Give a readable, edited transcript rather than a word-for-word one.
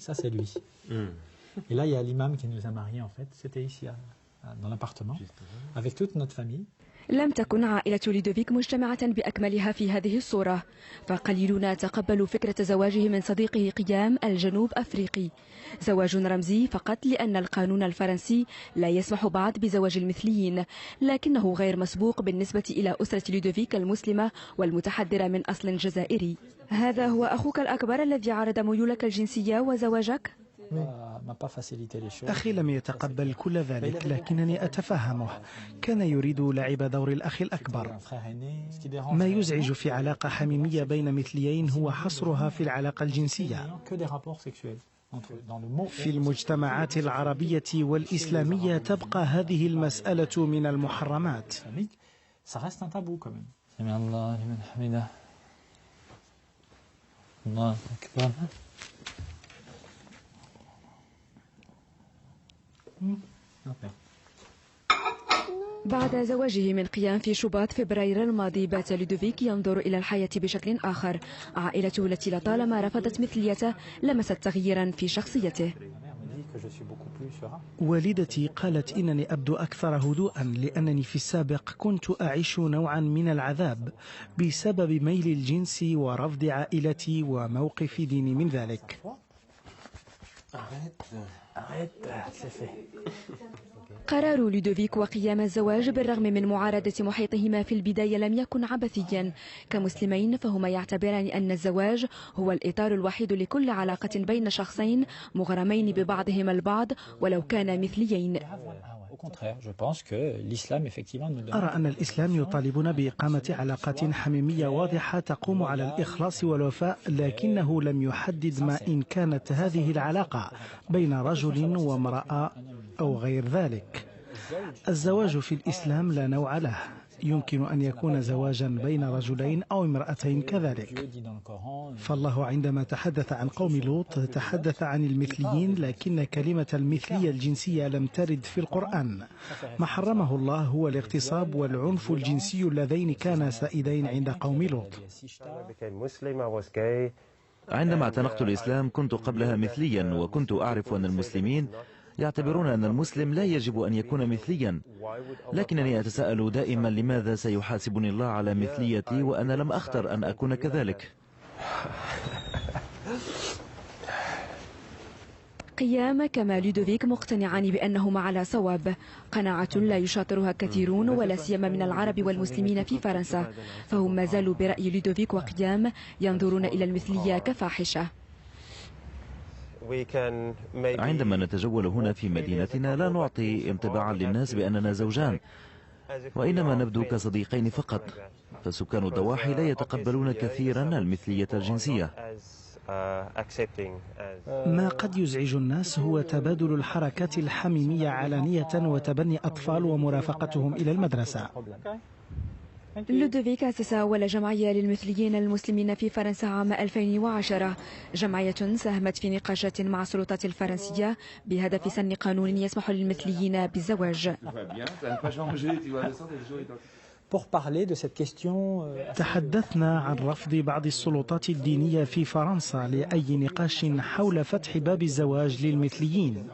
Ça, c'est lui. Et là, il y a l'imam qui nous a mariés, en fait. C'était ici, dans l'appartement, avec toute notre famille. لم تكن عائلة لودوفيك مجتمعة بأكملها في هذه الصورة، فقليلون تقبلوا فكرة زواجه من صديقه قيام الجنوب أفريقي. زواج رمزي فقط لأن القانون الفرنسي لا يسمح بعد بزواج المثليين، لكنه غير مسبوق بالنسبة إلى أسرة لودوفيك المسلمة والمتحضرة من أصل جزائري. هذا هو أخوك الأكبر الذي عارض ميولك الجنسية وزواجك؟ أخي لم يتقبل كل ذلك، لكنني أتفهمه. كان يريد لعب دور الأخ الأكبر. ما يزعج في علاقة حميمية بين مثليين هو حصرها في العلاقة الجنسية. في المجتمعات العربية والإسلامية تبقى هذه المسألة من المحرمات. بعد زواجه من قيام في شباط فبراير الماضي، بات لودوفيك ينظر إلى الحياة بشكل آخر. عائلته التي لطالما رفضت مثليته لمست تغييرا في شخصيته. والدتي قالت إنني أبدو أكثر هدوءا، لأنني في السابق كنت أعيش نوعا من العذاب بسبب ميل الجنس ورفض عائلتي وموقف ديني من ذلك. قرار لودوفيك وقيام الزواج بالرغم من معارضة محيطهما في البداية لم يكن عبثيا. كمسلمين فهما يعتبران أن الزواج هو الإطار الوحيد لكل علاقة بين شخصين مغرمين ببعضهما البعض ولو كان مثليين. أرى أن الإسلام يطالبنا بإقامة علاقات حميمية واضحة تقوم على الإخلاص والوفاء، لكنه لم يحدد ما إن كانت هذه العلاقة بين رجل وامرأة أو غير ذلك. الزواج في الإسلام لا نوع له، يمكن أن يكون زواجا بين رجلين أو امرأتين كذلك. فالله عندما تحدث عن قوم لوط تحدث عن المثليين، لكن كلمة المثلية الجنسية لم ترد في القرآن. ما حرمه الله هو الاغتصاب والعنف الجنسي اللذين كانا سائدين عند قوم لوط. عندما اعتنقت الإسلام كنت قبلها مثليا، وكنت أعرف أن المسلمين يعتبرون أن المسلم لا يجب أن يكون مثليا، لكنني أتساءل دائما لماذا سيحاسبني الله على مثليتي وأنا لم أختر أن أكون كذلك. قيام كما لودوفيك مقتنعان بأنهما على صواب، قناعة لا يشاطرها كثيرون ولا سيما من العرب والمسلمين في فرنسا، فهم ما زالوا برأي لودوفيك وقيام ينظرون إلى المثلية كفاحشة. عندما نتجول هنا في مدينتنا لا نعطي انطباعا للناس بأننا زوجان، وإنما نبدو كصديقين فقط، فسكان الضواحي لا يتقبلون كثيرا المثلية الجنسية. ما قد يزعج الناس هو تبادل الحركات الحميمية علانية وتبني أطفال ومرافقتهم إلى المدرسة. لودوفيك أسس أول جمعية للمثليين المسلمين في فرنسا عام 2010، جمعية ساهمت في نقاشات مع السلطات الفرنسية بهدف سن قانون يسمح للمثليين بالزواج. تحدثنا عن رفض بعض السلطات الدينية في فرنسا لأي نقاش حول فتح باب الزواج للمثليين.